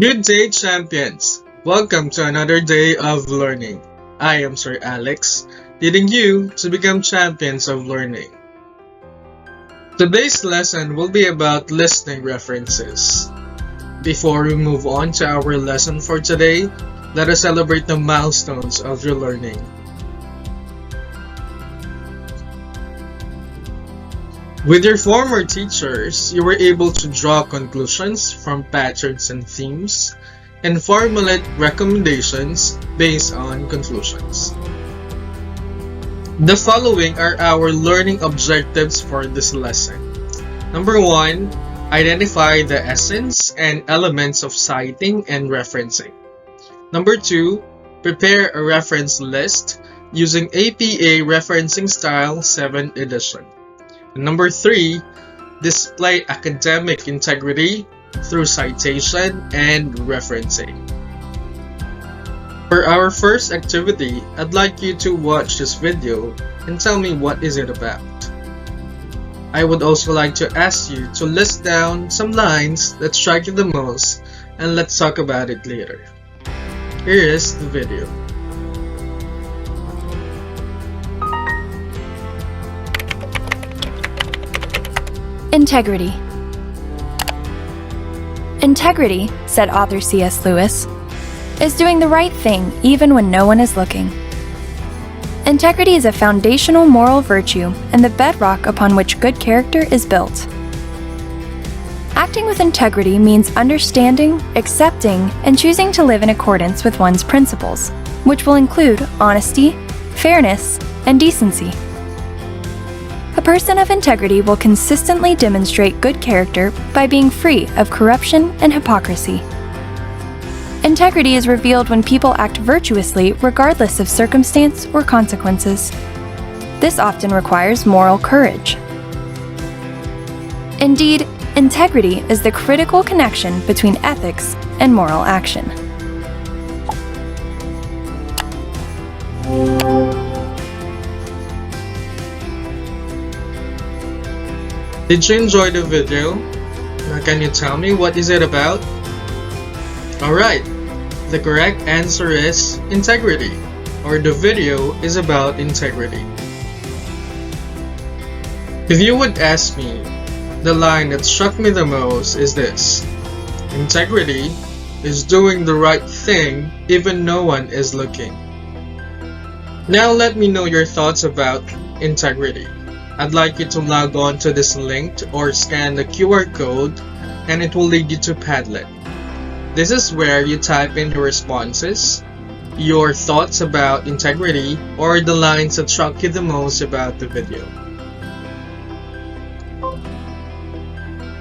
Good day, champions! Welcome to another day of learning. I am Sir Alex, leading you to become champions of learning. Today's lesson will be about listening references. Before we move on to our lesson for today, let us celebrate the milestones of your learning. With your former teachers, you were able to draw conclusions from patterns and themes and formulate recommendations based on conclusions. The following are our learning objectives for this lesson. Number 1, identify the essence and elements of citing and referencing. Number 2, prepare a reference list using APA Referencing Style 7th edition. Number 3, display academic integrity through citation and referencing. For our first activity, I'd like you to watch this video and tell me what is it about. I would also like to ask you to list down some lines that strike you the most, and let's talk about it later. Here is the video. Integrity. Integrity, said author C.S. Lewis, is doing the right thing even when no one is looking. Integrity is a foundational moral virtue and the bedrock upon which good character is built. Acting with integrity means understanding, accepting, and choosing to live in accordance with one's principles, which will include honesty, fairness, and decency. A person of integrity will consistently demonstrate good character by being free of corruption and hypocrisy. Integrity is revealed when people act virtuously regardless of circumstance or consequences. This often requires moral courage. Indeed, integrity is the critical connection between ethics and moral action. Did you enjoy the video? Now can you tell me what is it about? Alright, the correct answer is integrity, or the video is about integrity. If you would ask me, the line that struck me the most is this: integrity is doing the right thing even no one is looking. Now let me know your thoughts about integrity. I'd like you to log on to this link or scan the QR code and it will lead you to Padlet. This is where you type in your responses, your thoughts about integrity, or the lines that struck you the most about the video.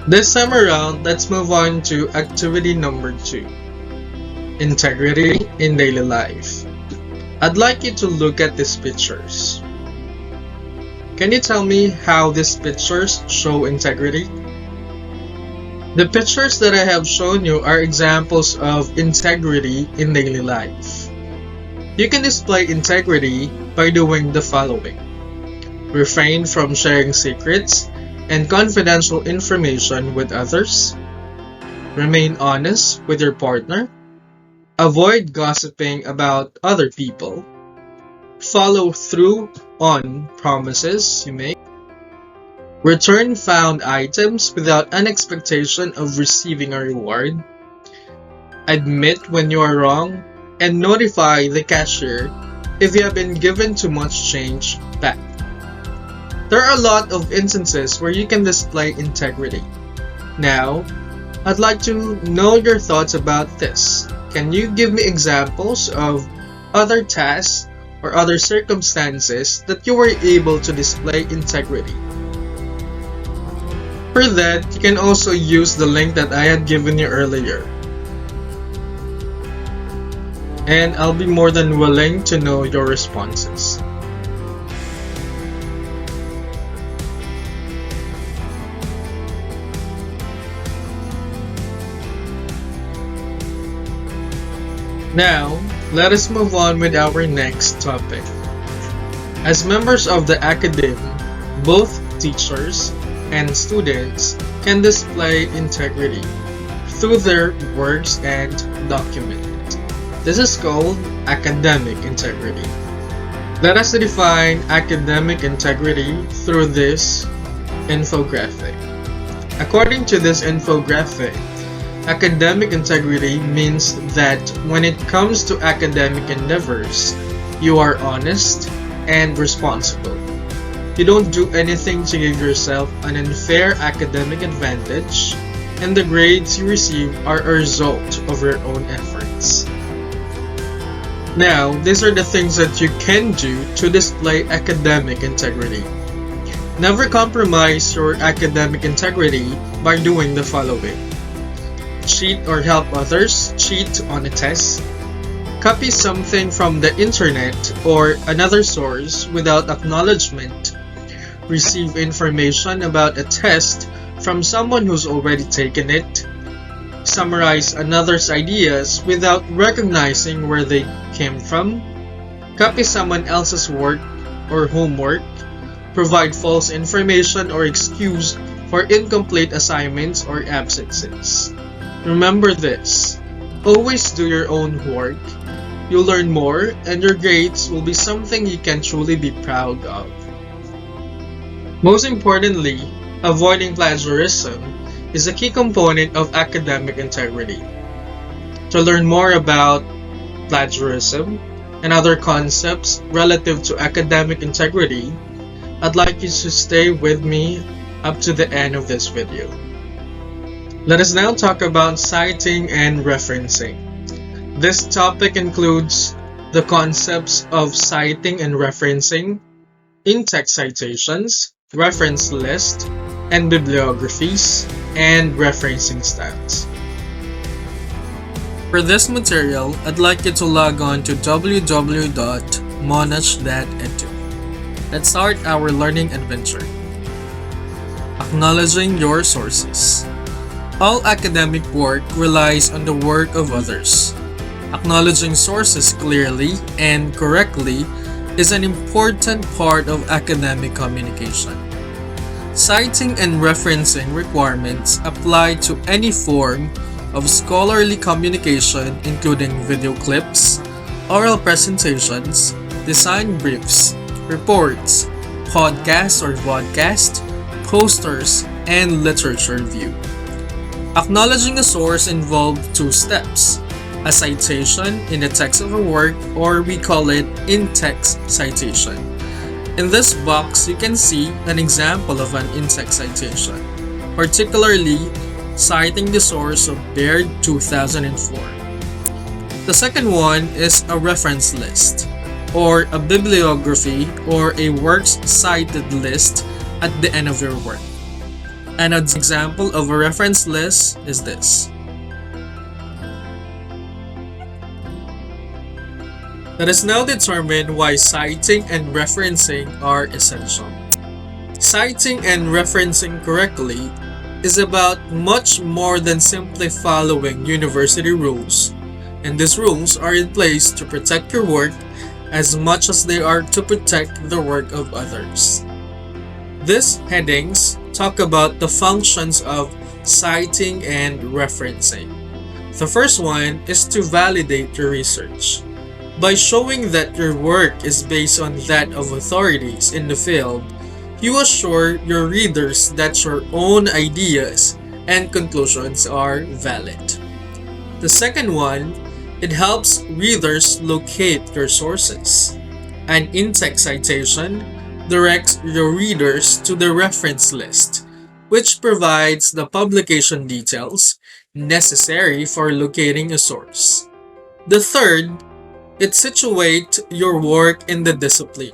This time around, let's move on to activity number 2, integrity in daily life. I'd like you to look at these pictures. Can you tell me how these pictures show integrity? The pictures that I have shown you are examples of integrity in daily life. You can display integrity by doing the following: refrain from sharing secrets and confidential information with others, remain honest with your partner, avoid gossiping about other people, follow through on promises you make, return found items without an expectation of receiving a reward, admit when you are wrong, and notify the cashier if you have been given too much change back. There are a lot of instances where you can display integrity. Now, I'd like to know your thoughts about this. Can you give me examples of other tasks or other circumstances that you were able to display integrity? For that, you can also use the link that I had given you earlier. And I'll be more than willing to know your responses. Now, let us move on with our next topic. As members of the academy, both teachers and students can display integrity through their works and document it. This is called academic integrity. Let us define academic integrity through this infographic. According to this infographic, academic integrity means that when it comes to academic endeavors, you are honest and responsible. You don't do anything to give yourself an unfair academic advantage, and the grades you receive are a result of your own efforts. Now, these are the things that you can do to display academic integrity. Never compromise your academic integrity by doing the following. Cheat or help others cheat on a test. Copy something from the internet or another source without acknowledgement. Receive information about a test from someone who's already taken it. Summarize another's ideas without recognizing where they came from. Copy someone else's work or homework. Provide false information or excuse for incomplete assignments or absences. Remember this, always do your own work. You'll learn more and your grades will be something you can truly be proud of. Most importantly, avoiding plagiarism is a key component of academic integrity. To learn more about plagiarism and other concepts relative to academic integrity, I'd like you to stay with me up to the end of this video. Let us now talk about citing and referencing. This topic includes the concepts of citing and referencing, in-text citations, reference list, and bibliographies, and referencing styles. For this material, I'd like you to log on to www.monash.edu. Let's start our learning adventure. Acknowledging your sources. All academic work relies on the work of others. Acknowledging sources clearly and correctly is an important part of academic communication. Citing and referencing requirements apply to any form of scholarly communication, including video clips, oral presentations, design briefs, reports, podcasts or vodcast, posters, and literature review. Acknowledging a source involves two steps: a citation in the text of a work, or we call it in-text citation. In this box, you can see an example of an in-text citation, particularly citing the source of Baird 2004. The second one is a reference list, or a bibliography, or a works cited list at the end of your work. An example of a reference list is this. Let us now determine why citing and referencing are essential. Citing and referencing correctly is about much more than simply following university rules, and these rules are in place to protect your work as much as they are to protect the work of others. These headings talk about the functions of citing and referencing. The first one is to validate your research. By showing that your work is based on that of authorities in the field, you assure your readers that your own ideas and conclusions are valid. The second one, it helps readers locate your sources. An in-text citation directs your readers to the reference list, which provides the publication details necessary for locating a source. The third, it situates your work in the discipline.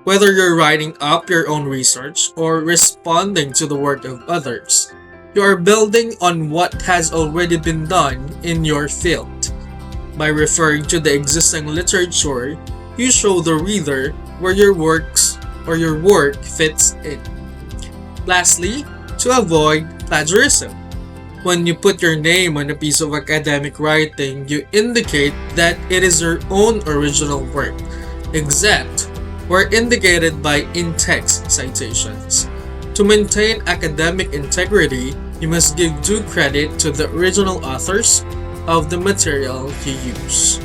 Whether you're writing up your own research or responding to the work of others, you are building on what has already been done in your field. By referring to the existing literature, you show the reader where your work fits in. Lastly, to avoid plagiarism. When you put your name on a piece of academic writing, you indicate that it is your own original work, except where indicated by in-text citations. To maintain academic integrity, You must give due credit to the original authors of the material you use.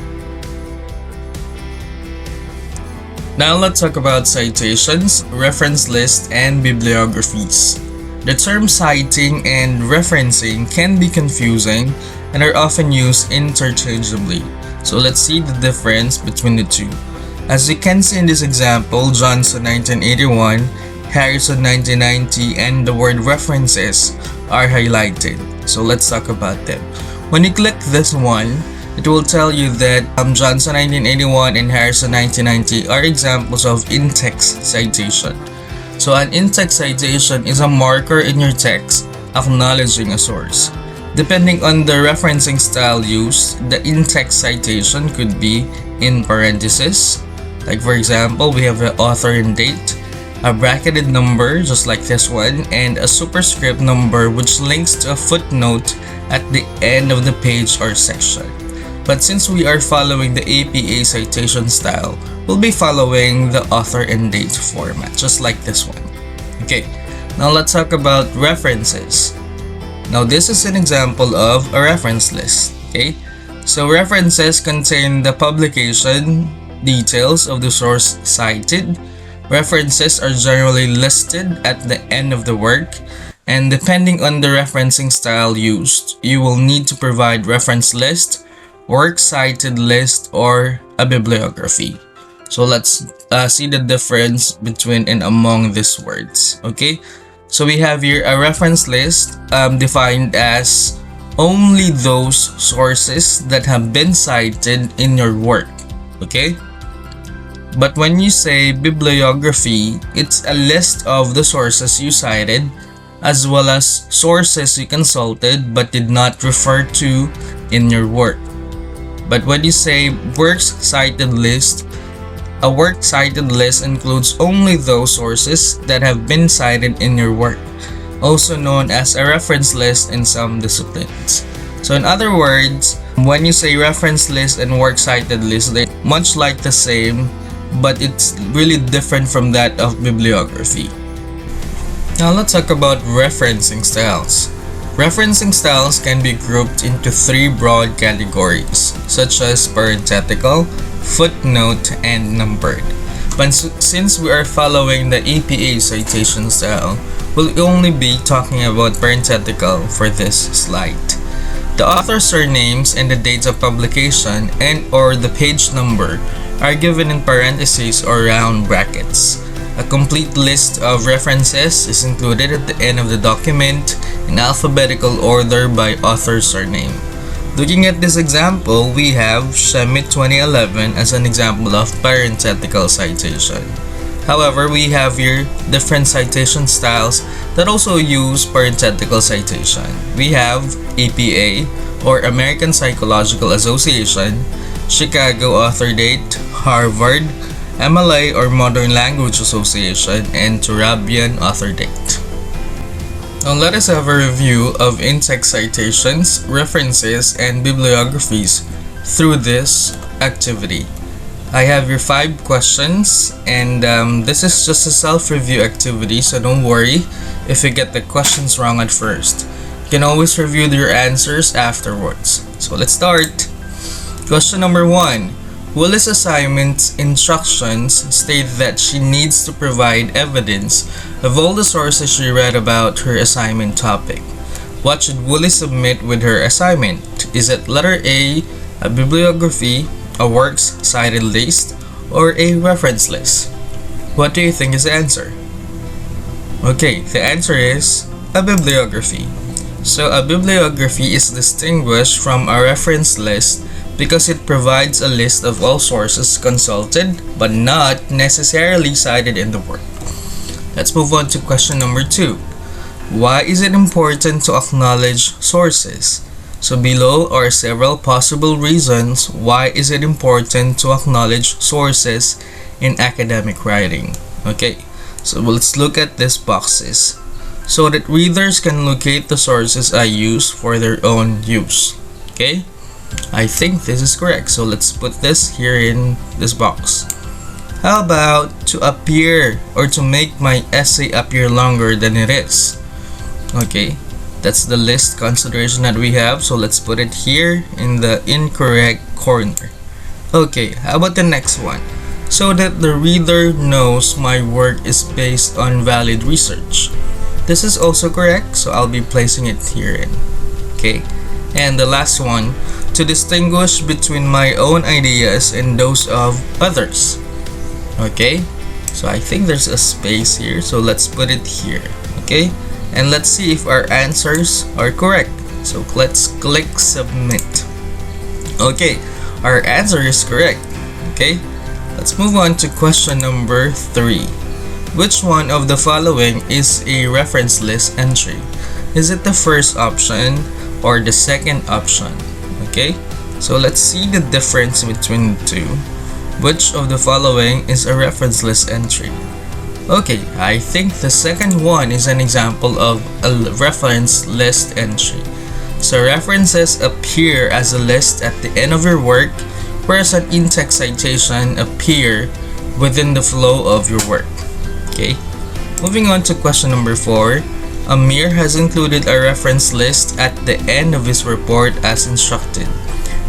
Now let's talk about citations, reference lists, and bibliographies. The terms citing and referencing can be confusing and are often used interchangeably. So let's see the difference between the two. As you can see in this example, Johnson 1981, Harrison 1990, and the word references are highlighted. So let's talk about them. When you click this one, it will tell you that Johnson 1981 and Harrison 1990 are examples of in-text citation. So an in-text citation is a marker in your text acknowledging a source. Depending on the referencing style used, the in-text citation could be in parentheses. Like for example, we have the author and date, a bracketed number just like this one, and a superscript number which links to a footnote at the end of the page or section. But since we are following the APA citation style, we'll be following the author and date format, just like this one. Okay, now let's talk about references. Now this is an example of a reference list. Okay, so references contain the publication details of the source cited. References are generally listed at the end of the work, and depending on the referencing style used, you will need to provide reference list, works cited list, or a bibliography. So let's see the difference between and among these words. Okay, so we have here a reference list defined as only those sources that have been cited in your work. Okay, but when you say bibliography, it's a list of the sources you cited as well as sources you consulted but did not refer to in your work. But when you say works cited list, a works cited list includes only those sources that have been cited in your work, also known as a reference list in some disciplines. So in other words, when you say reference list and works cited list, they're much like the same, but it's really different from that of bibliography. Now let's talk about referencing styles. Referencing styles can be grouped into three broad categories, such as parenthetical, footnote, and numbered. But since we are following the APA citation style, we'll only be talking about parenthetical for this slide. The author's surnames and the dates of publication and/or the page number are given in parentheses or round brackets. A complete list of references is included at the end of the document in alphabetical order by author's surname. Looking at this example, we have Schmidt 2011 as an example of parenthetical citation. However, we have here different citation styles that also use parenthetical citation. We have APA or American Psychological Association, Chicago Author Date, Harvard, MLA or Modern Language Association, and Turabian Author Date. Now let us have a review of in-text citations, references, and bibliographies through this activity. I have your 5 questions, and this is just a self-review activity, so don't worry if you get the questions wrong at first. You can always review your answers afterwards. So let's start. Question number 1. Willis' assignment instructions state that she needs to provide evidence of all the sources she read about her assignment topic. What should Willis submit with her assignment? Is it letter A, a bibliography, a works cited list, or a reference list? What do you think is the answer? Okay, the answer is a bibliography. So a bibliography is distinguished from a reference list because it provides a list of all sources consulted but not necessarily cited in the work. Let's move on to question number 2. Why is it important to acknowledge sources? So below are several possible reasons why is it important to acknowledge sources in academic writing. Okay, so let's look at these boxes so that readers can locate the sources I use for their own use. Okay, I think this is correct, so let's put this here in this box. How about to appear or to make my essay appear longer than it is? Okay, That's the list consideration that we have, so let's put it here in the incorrect corner. Okay, how about the next one? So that the reader knows my work is based on valid research. This is also correct, so I'll be placing it here. Okay, and the last one, to distinguish between my own ideas and those of others. Okay, so I think there's a space here, so let's put it here. Okay, and let's see if our answers are correct. So let's click submit. Okay, our answer is correct. Okay, let's move on to question number 3. Which one of the following is a reference list entry? Is it the first option or the second option? Okay, so let's see the difference between the two. Which of the following is a reference list entry? Okay, I think the second one is an example of a reference list entry. So references appear as a list at the end of your work, whereas an in-text citation appear within the flow of your work. Okay, moving on to question number 4. Amir has included a reference list at the end of his report as instructed.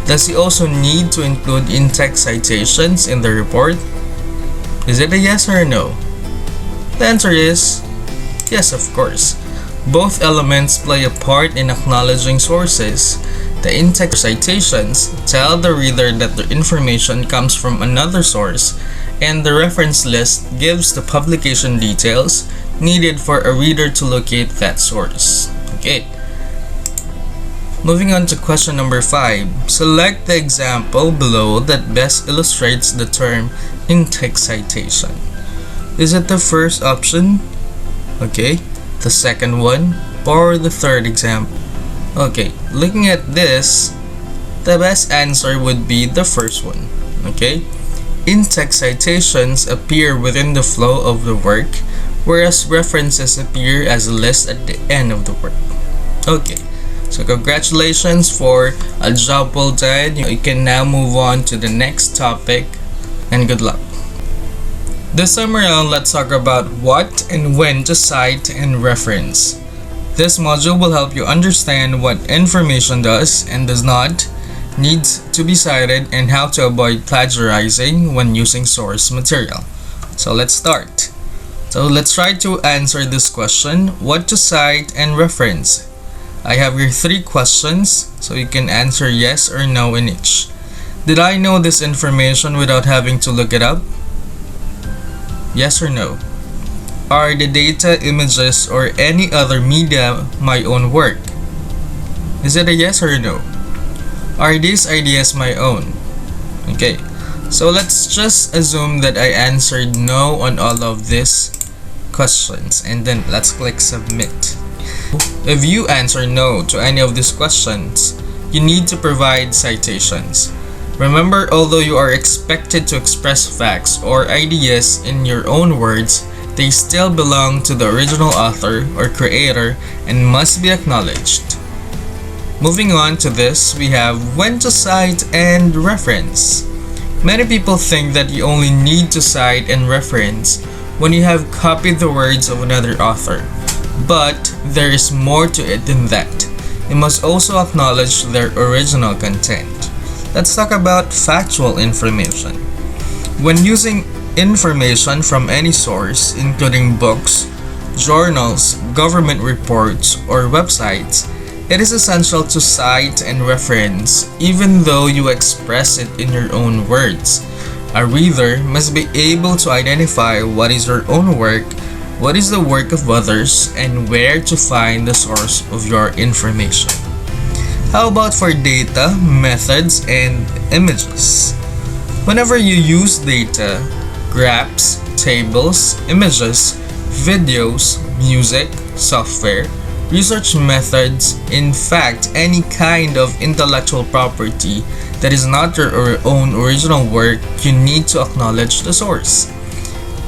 Does he also need to include in-text citations in the report? Is it a yes or a no? The answer is yes, of course. Both elements play a part in acknowledging sources. The in-text citations tell the reader that the information comes from another source, and the reference list gives the publication details needed for a reader to locate that source. Okay. Moving on to question number 5. Select the example below that best illustrates the term in-text citation. Is it the first option? Okay. The second one? Or the third example? Okay. Looking at this, the best answer would be the first one. Okay. In-text citations appear within the flow of the work, whereas references appear as a list at the end of the work. Okay, so congratulations for a job well done. You can now move on to the next topic, and good luck. This time around, let's talk about what and when to cite and reference. This module will help you understand what information does and does not needs to be cited and how to avoid plagiarizing when using source material. So let's start. So let's try to answer this question, what to cite and reference. I have here 3 questions, so you can answer yes or no in each. Did I know this information without having to look it up? Yes or no? Are the data, images, or any other media my own work? Is it a yes or a no? Are these ideas my own? Okay, so let's just assume that I answered no on all of these questions, and then let's click submit. If you answer no to any of these questions, you need to provide citations. Remember, although you are expected to express facts or ideas in your own words, they still belong to the original author or creator and must be acknowledged. Moving on to this, we have when to cite and reference. Many people think that you only need to cite and reference when you have copied the words of another author. But there is more to it than that. You must also acknowledge their original content. Let's talk about factual information. When using information from any source, including books, journals, government reports, or websites, it is essential to cite and reference even though you express it in your own words. A reader must be able to identify what is your own work, what is the work of others, and where to find the source of your information. How about for data, methods, and images? Whenever you use data, graphs, tables, images, videos, music, software, research methods, in fact, any kind of intellectual property that is not your own original work, you need to acknowledge the source.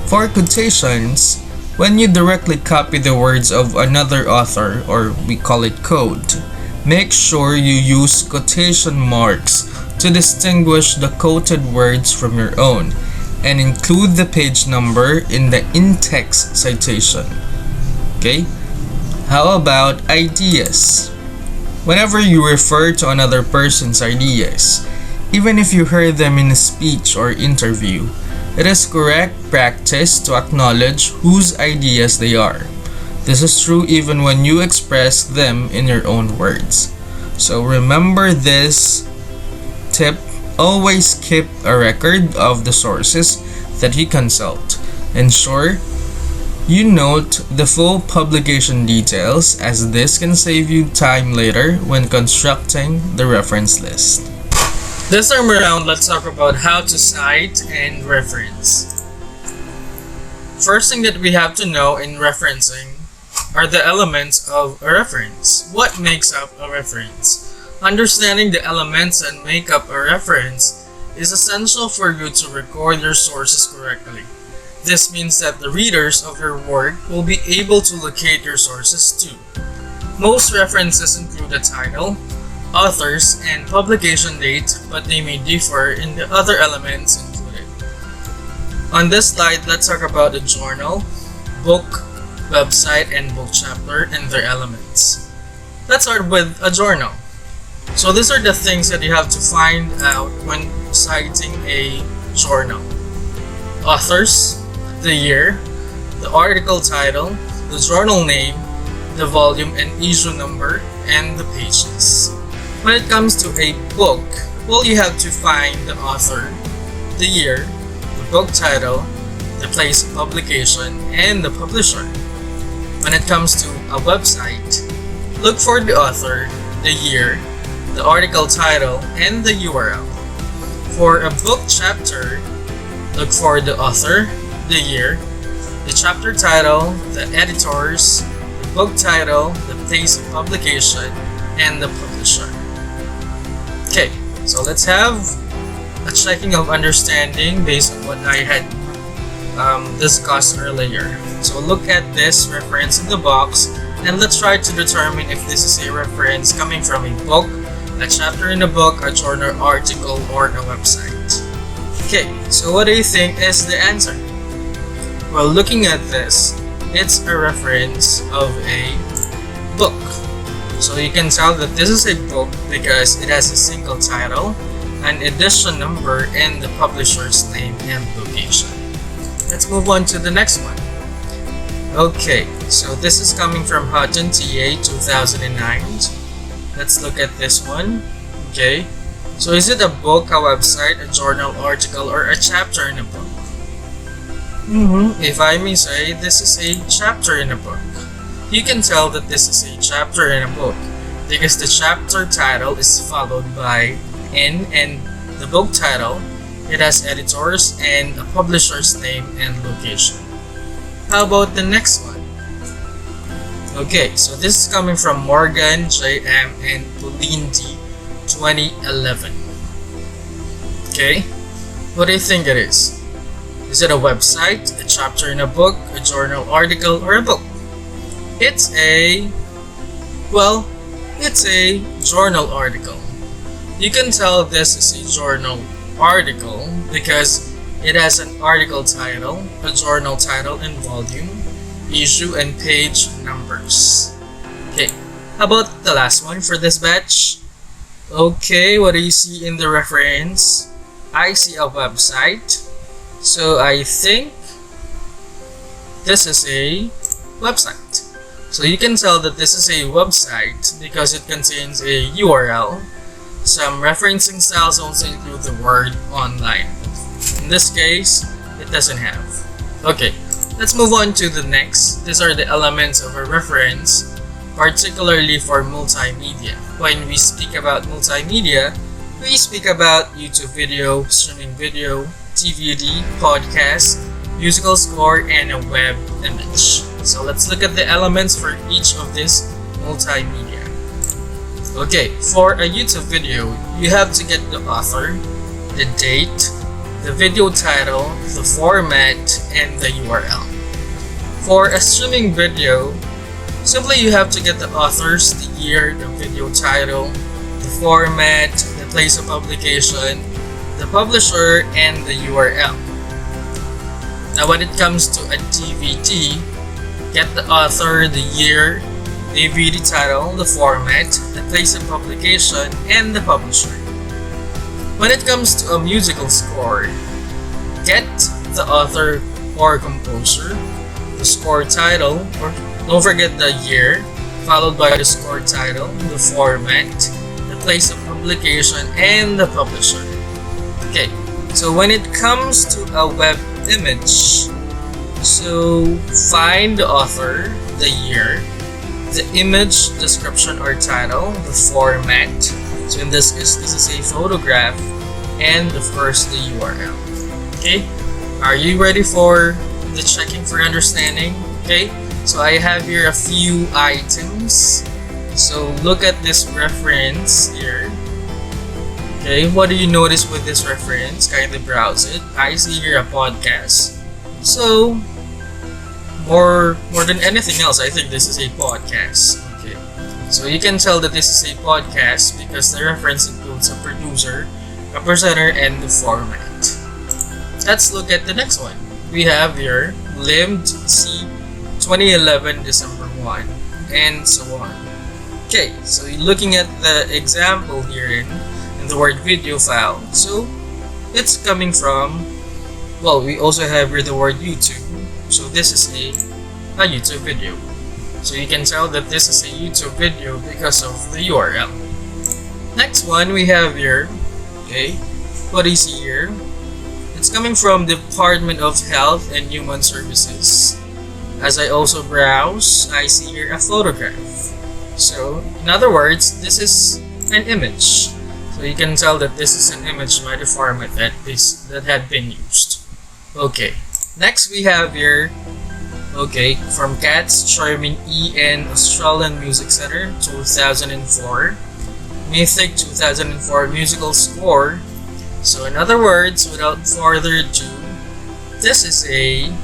For quotations, when you directly copy the words of another author, or we call it code, make sure you use quotation marks to distinguish the quoted words from your own, and include the page number in the in-text citation. Okay? How about ideas? Whenever you refer to another person's ideas, even if you heard them in a speech or interview, it is correct practice to acknowledge whose ideas they are. This is true even when you express them in your own words. So remember this tip: always keep a record of the sources that you consult. Ensure you note the full publication details, as this can save you time later when constructing the reference list. This time around, let's talk about how to cite and reference. First thing that we have to know in referencing are the elements of a reference. What makes up a reference? Understanding the elements that make up a reference is essential for you to record your sources correctly. This means that the readers of your work will be able to locate your sources too. Most references include a title, authors, and publication date, but they may differ in the other elements included. On this slide, let's talk about a journal, book, website, and book chapter and their elements. Let's start with a journal. So these are the things that you have to find out when citing a journal: authors, the year, the article title, the journal name, the volume and issue number, and the pages. When it comes to a book, well, you have to find the author, the year, the book title, the place of publication, and the publisher. When it comes to a website, look for the author, the year, the article title, and the URL. For a book chapter, look for the author, the year, the chapter title, the editors, the book title, the place of publication, and the publisher. Okay, so let's have a checking of understanding based on what I had discussed earlier. So look at this reference in the box and let's try to determine if this is a reference coming from a book, a chapter in a book, a journal article, or a website. Okay, so what do you think is the answer? Well, looking at this, it's a reference of a book. So you can tell that this is a book because it has a single title, an edition number, and the publisher's name and location. Let's move on to the next one. Okay, so this is coming from Hutton TA 2009. Let's look at this one. Okay, so is it a book, a website, a journal article, or a chapter in a book? If I may say, this is a chapter in a book. You can tell that this is a chapter in a book because the chapter title is followed by N, and the book title, it has editors and a publisher's name and location. How about the next one? Okay, so this is coming from Morgan, J.M. and Pauline D. 2011. Okay, what do you think it is? Is it a website, a chapter in a book, a journal article, or a book? It's a journal article. You can tell this is a journal article because it has an article title, a journal title and volume, issue, and page numbers. Okay, how about the last one for this batch? Okay, what do you see in the reference? I see a website. So I think this is a website. So you can tell that this is a website because it contains a URL. Some referencing styles also include the word online. In this case, it doesn't have. Okay, let's move on to the next. These are the elements of a reference, particularly for multimedia. When we speak about multimedia, we speak about YouTube video, streaming video, DVD, podcast, musical score, and a web image. So let's look at the elements for each of these multimedia. Okay, for a YouTube video, you have to get the author, the date, the video title, the format, and the URL. For a streaming video, simply you have to get the authors, the year, the video title, the format, the place of publication, the publisher, and the URL. Now when it comes to a DVD, get the author, the year, They view the title, the format, the place of publication, and the publisher. When it comes to a musical score, get the author or composer, the score title, or don't forget the year, followed by the score title, the format, the place of publication, and the publisher. Okay, so when it comes to a web image, so find the author, the year, the image description or title, the format. So in this case, this is a photograph, and of course the URL. Okay, are you ready for the checking for understanding? Okay, so I have here a few items. So look at this reference here. Okay, what do you notice with this reference? Kindly browse it. I see here a podcast. So more than anything else, I think this is a podcast. Okay, so you can tell that this is a podcast because the reference includes a producer, a presenter, and the format. Let's look at the next one. We have here Limbed C 2011 December 1 and so on. Okay, so looking at the example here in the word video file, so it's coming from, well, we also have here the word YouTube. So this is a YouTube video. So you can tell that this is a YouTube video because of the URL. Next one we have here, okay, what do you see here? It's coming from Department of Health and Human Services. As I also browse, I see here a photograph. So in other words, this is an image. So you can tell that this is an image by the format that had been used. Okay. Next we have here, okay, from Cats Charming E and Australian Music Center 2004, Mythic 2004 musical score. So in other words, without further ado, this is a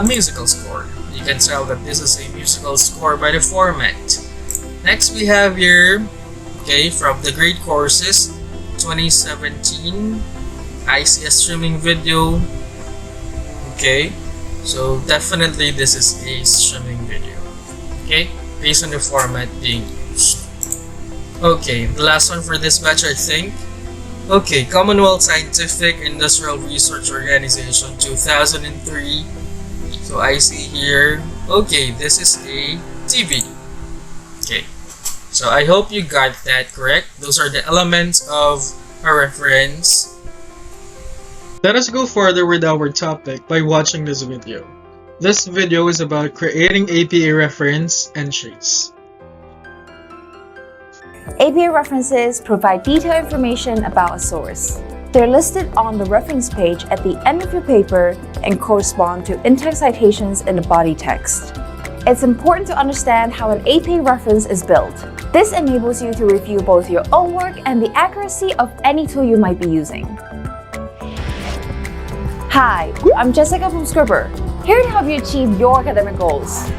musical score. You can tell that this is a musical score by the format. Next we have here, okay, from the Great Courses 2017, I see a streaming video. Okay, so definitely this is a streaming video, okay, based on the format being used. Okay, the last one for this batch, I think. Okay, Commonwealth Scientific Industrial Research Organization 2003. So I see here, okay, this is a TV. Okay, so I hope you got that correct. Those are the elements of a reference. Let us go further with our topic by watching this video. This video is about creating APA reference entries. APA references provide detailed information about a source. They're listed on the reference page at the end of your paper and correspond to in-text citations in the body text. It's important to understand how an APA reference is built. This enables you to review both your own work and the accuracy of any tool you might be using. Hi, I'm Jessica from Scribber, here to help you achieve your academic goals.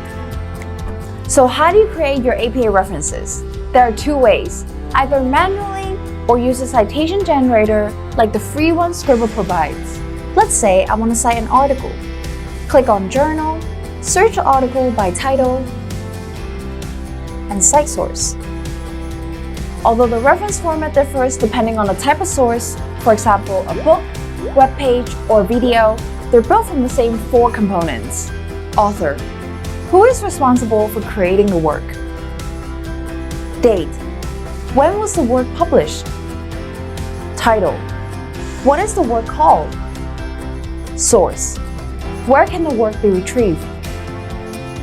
So how do you create your APA references? There are two ways, either manually or use a citation generator like the free one Scribber provides. Let's say I want to cite an article. Click on Journal, search the article by title, and cite source. Although the reference format differs depending on the type of source, for example, a book, web page, or video, they're built from the same four components. Author. Who is responsible for creating the work? Date. When was the work published? Title. What is the work called? Source. Where can the work be retrieved?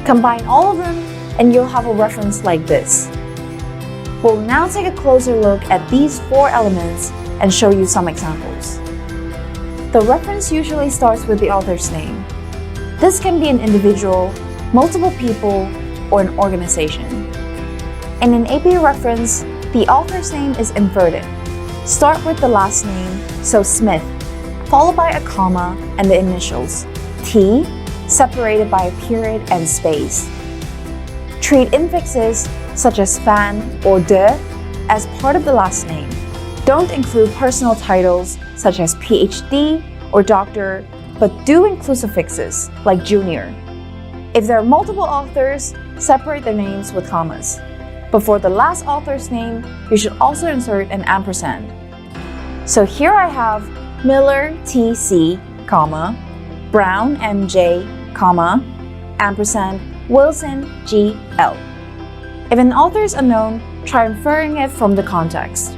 Combine all of them and you'll have a reference like this. We'll now take a closer look at these four elements and show you some examples. The reference usually starts with the author's name. This can be an individual, multiple people, or an organization. In an APA reference, the author's name is inverted. Start with the last name, so Smith, followed by a comma and the initials, T, separated by a period and space. Treat infixes such as fan or de as part of the last name. Don't include personal titles such as PhD or doctor, but do include suffixes like junior. If there are multiple authors, separate their names with commas. But for the last author's name, you should also insert an ampersand. So here I have Miller TC, comma, Brown MJ, comma, ampersand, Wilson GL. If an author is unknown, try inferring it from the context.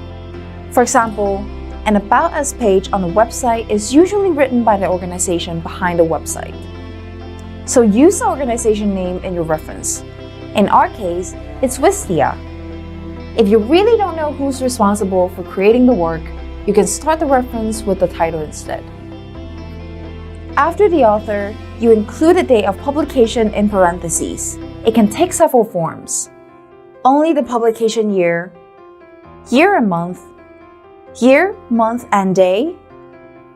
For example, an About Us page on a website is usually written by the organization behind the website. So use the organization name in your reference. In our case, it's Wistia. If you really don't know who's responsible for creating the work, you can start the reference with the title instead. After the author, you include the date of publication in parentheses. It can take several forms. Only the publication year, year and month, year, month, and day,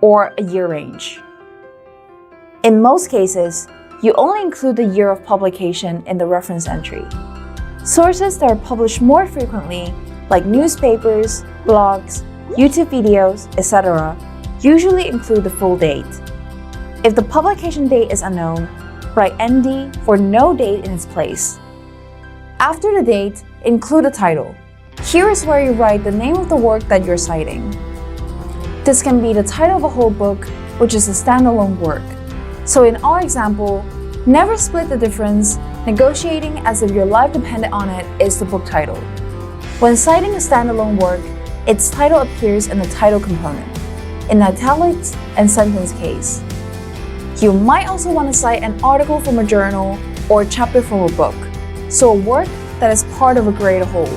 or a year range. In most cases, you only include the year of publication in the reference entry. Sources that are published more frequently, like newspapers, blogs, YouTube videos, etc., usually include the full date. If the publication date is unknown, write ND for no date in its place. After the date, include a title. Here is where you write the name of the work that you're citing. This can be the title of a whole book, which is a standalone work. So in our example, Never Split the Difference, Negotiating as if Your Life Depended on It is the book title. When citing a standalone work, its title appears in the title component, in italics and sentence case. You might also want to cite an article from a journal or a chapter from a book, so a work that is part of a greater whole.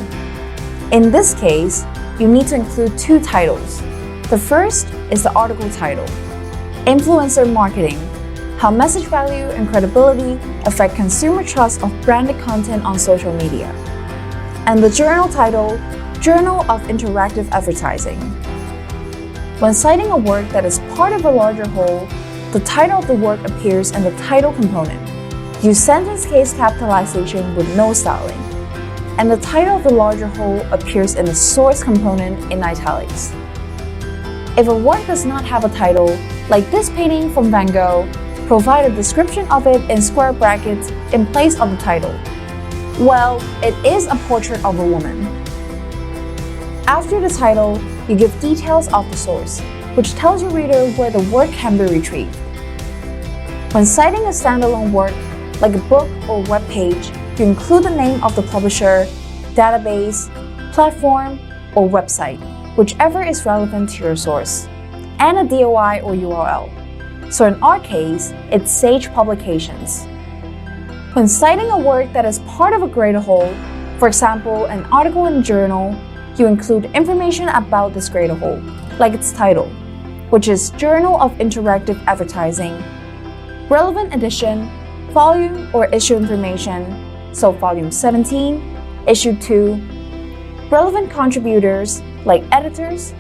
In this case, you need to include two titles. The first is the article title, Influencer Marketing, How Message Value and Credibility Affect Consumer Trust of Branded Content on Social Media. And the journal title, Journal of Interactive Advertising. When citing a work that is part of a larger whole, the title of the work appears in the title component. Use sentence case capitalization with no styling. And the title of the larger whole appears in the source component in italics. If a work does not have a title, like this painting from Van Gogh, provide a description of it in square brackets in place of the title. Well, it is a portrait of a woman. After the title, you give details of the source, which tells your reader where the work can be retrieved. When citing a standalone work, like a book or web page, you include the name of the publisher, database, platform, or website, whichever is relevant to your source, and a DOI or URL. So in our case, it's Sage Publications. When citing a work that is part of a greater whole, for example, an article in a journal, you include information about this greater whole, like its title, which is Journal of Interactive Advertising, relevant edition, volume or issue information, so volume 17, issue 2, relevant contributors like editors,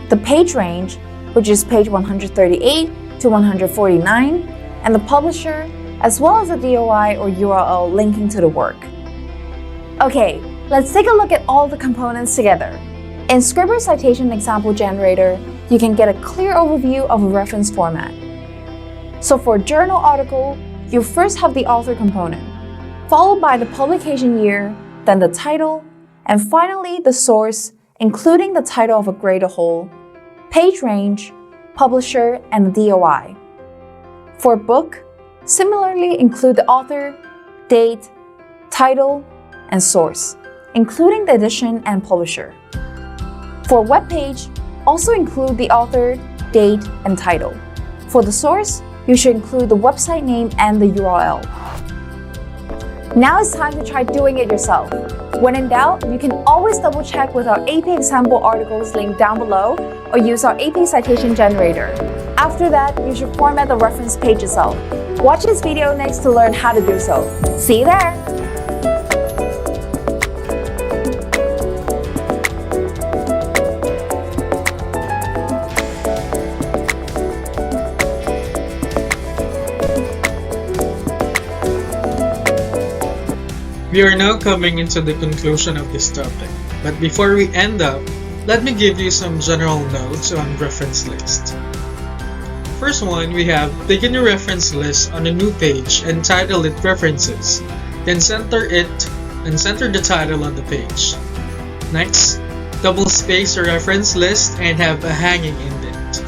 the page range, which is page 138 to 149, and the publisher, as well as a DOI or URL linking to the work. Okay, let's take a look at all the components together. In Scribner Citation Example Generator, you can get a clear overview of a reference format. So for a journal article, you first have the author component, followed by the publication year, then the title, and finally the source, including the title of a greater whole, page range, publisher, and the DOI. For a book, similarly include the author, date, title, and source, including the edition and publisher. For a web page, also include the author, date, and title. For the source, you should include the website name and the URL. Now it's time to try doing it yourself. When in doubt, you can always double check with our AP example articles linked down below or use our AP citation generator. After that, you should format the reference page yourself. Watch this video next to learn how to do so. See you there! We are now coming into the conclusion of this topic, but before we end up, let me give you some general notes on reference list. First one, we have begin your reference list on a new page and title it References. Then center it and center the title on the page. Next, double space your reference list and have a hanging indent.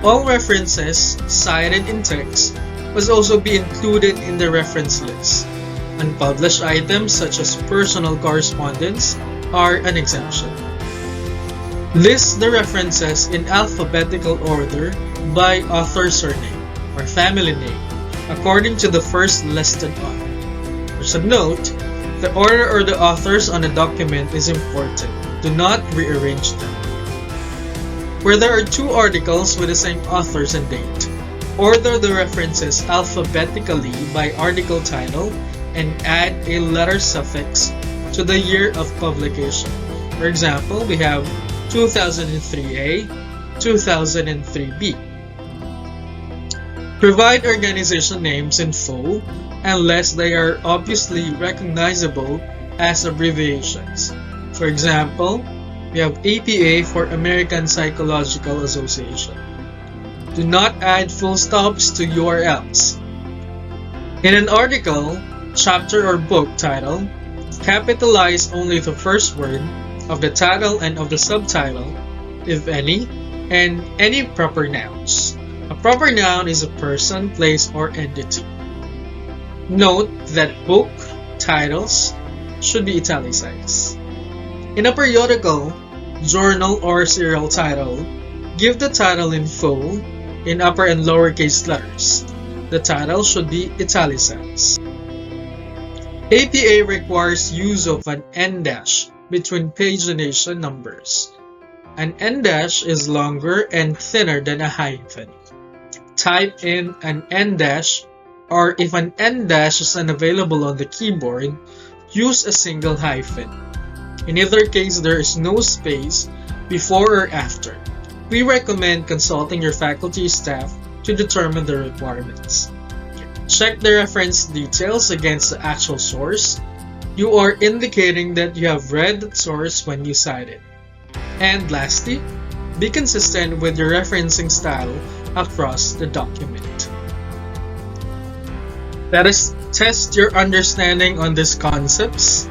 All references cited in text must also be included in the reference list. Unpublished items such as personal correspondence are an exception. List the references in alphabetical order by author surname or family name according to the first listed author. There's a note, the order or the authors on a document is important. Do not rearrange them. Where there are two articles with the same authors and date, order the references alphabetically by article title and add a letter suffix to the year of publication. For example, we have 2003A, 2003B. Provide organization names in full unless they are obviously recognizable as abbreviations. For example, we have APA for American Psychological Association. Do not add full stops to URLs. In an article, chapter or book title, capitalize only the first word of the title and of the subtitle, if any, and any proper nouns. A proper noun is a person, place, or entity. Note that book titles should be italicized. In a periodical, journal, or serial title, give the title in full in upper and lowercase letters. The title should be italicized. APA requires use of an en dash between pagination numbers. An en dash is longer and thinner than a hyphen. Type in an en dash, or if an en dash is unavailable on the keyboard, use a single hyphen. In either case, there is no space before or after. We recommend consulting your faculty staff to determine the requirements. Check the reference details against the actual source. You are indicating that you have read the source when you cite it. And lastly, be consistent with your referencing style across the document. Let us test your understanding on these concepts.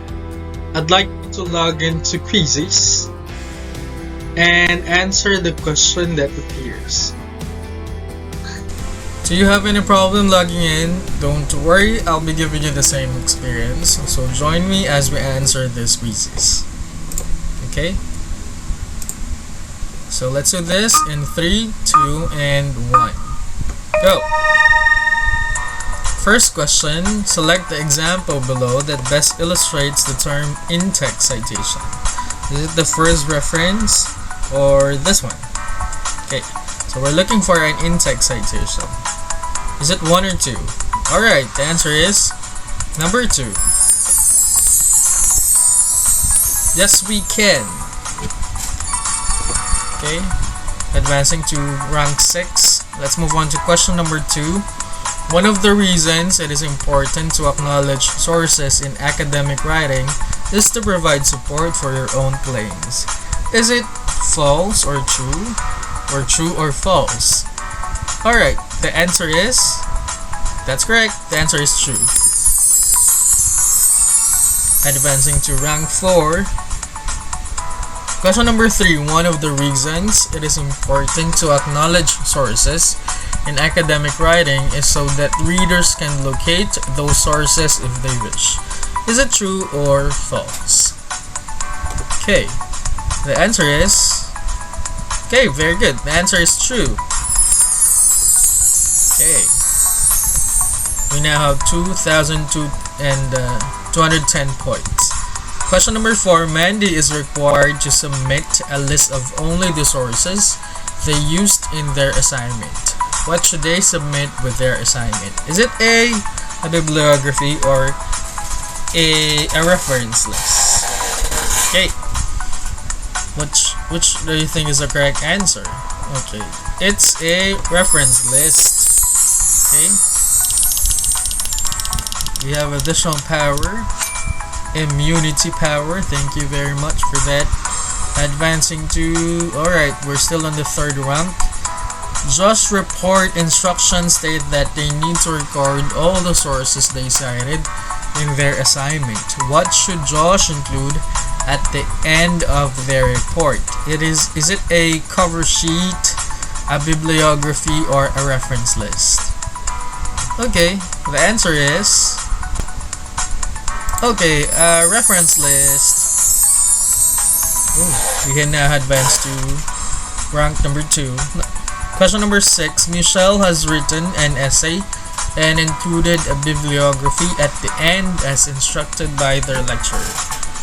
I'd like you to log into quizzes and answer the question that appears. Do you have any problem logging in? Don't worry, I'll be giving you the same experience. So join me as we answer these quizzes. Okay? So let's do this in 3, 2, and 1. Go! First question, select the example below that best illustrates the term in-text citation. Is it the first reference or this one? Okay, so we're looking for an in-text citation. Is it 1 or 2? Alright, the answer is number 2. Yes, we can. Okay, advancing to rank 6. Let's move on to question number 2. One of the reasons it is important to acknowledge sources in academic writing is to provide support for your own claims. Is it false or true? Or true or false? Alright, the answer is... That's correct, the answer is true. Advancing to rank 4. Question number 3. One of the reasons it is important to acknowledge sources in academic writing is so that readers can locate those sources if they wish. Is it true or false? Okay, the answer is... Okay, very good. The answer is true. Okay. We now have 2,210 points. Question number 4. Mandy is required to submit a list of only the sources they used in their assignment. What should they submit with their assignment? Is it A bibliography, or a reference list? Okay. Which do you think is the correct answer? Okay. It's a reference list. Okay. We have additional power. Immunity power. Thank you very much for that. Advancing to... Alright, we're still on the 3rd rank. Just report instructions state that they need to record all the sources they cited in their assignment. What should Josh include at the end of their report? Is it a cover sheet, a bibliography, or a reference list? Okay, the answer is a reference list. We can now advance to rank number 2. Question number 6. Michelle has written an essay and included a bibliography at the end as instructed by their lecturer.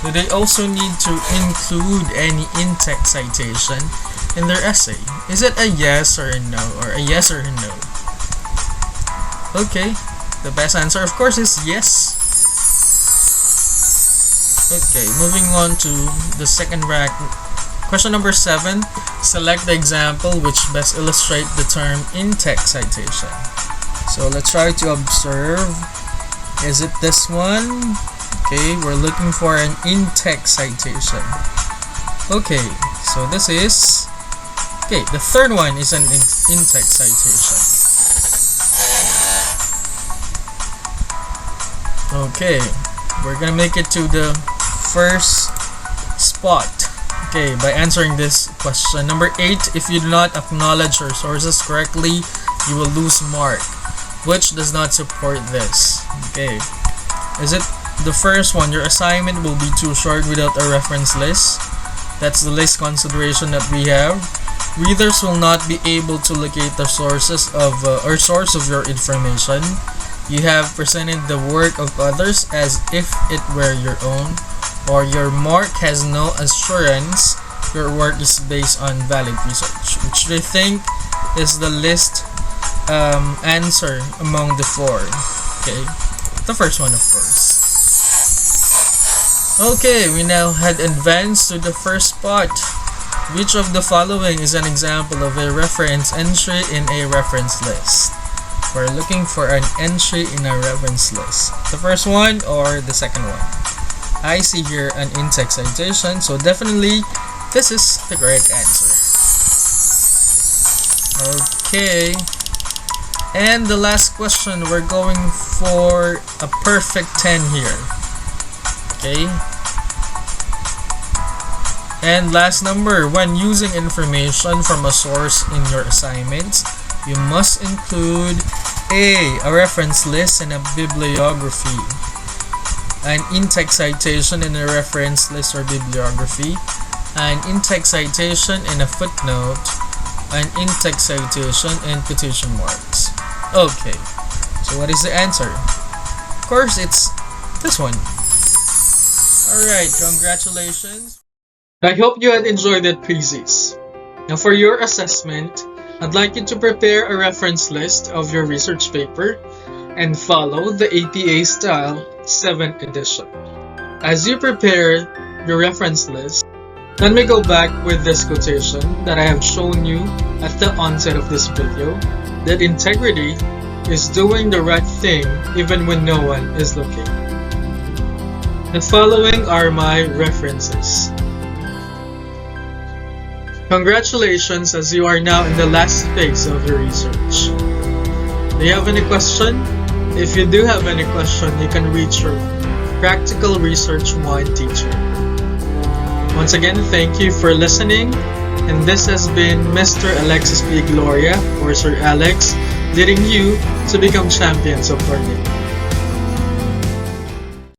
Do they also need to include any in-text citation in their essay? Is it a yes or a no, or a yes or a no? Okay, the best answer of course is yes. Okay, moving on to the second rank. Question number 7. Select the example which best illustrate the term in-text citation. So let's try to observe. Is it this one? Okay, we're looking for an in-text citation. Okay, so this is... Okay, the third one is an in-text citation. Okay, we're gonna make it to the first spot. Okay, by answering this question. Number 8, if you do not acknowledge your sources correctly, you will lose mark. Which does not support this? Okay, is it the first one? Your assignment will be too short without a reference list. That's the list consideration that we have. Readers will not be able to locate the sources of or source of your information. You have presented the work of others as if it were your own, or your mark has no assurance your work is based on valid research. Which do you think is the list answer among the 4? Okay, the first one of course. Okay, we now had advanced to the first spot. Which of the following is an example of a reference entry in a reference list? We're looking for an entry in a reference list. The first one or the second one? I see here an in-text citation, so definitely this is the correct answer. Okay, and the last question, we're going for a perfect 10 here. Okay, and last number, when using information from a source in your assignments, you must include a reference list and a bibliography, an in-text citation in a reference list or bibliography, an in-text citation in a footnote, an in-text citation and quotation marks. Okay, so what is the answer? Of course, it's this one. Alright, congratulations. I hope you had enjoyed that quizzes. Now for your assessment, I'd like you to prepare a reference list of your research paper and follow the APA style 7th edition. As you prepare your reference list, let me go back with this quotation that I have shown you at the onset of this video, that integrity is doing the right thing even when no one is looking. The following are my references. Congratulations, as you are now in the last phase of your research. Do you have any question? If you do have any question, you can reach your Practical Research 1 teacher. Once again, thank you for listening, and this has been Mr. Alexis P. Gloria, or Sir Alex, leading you to become champions of learning.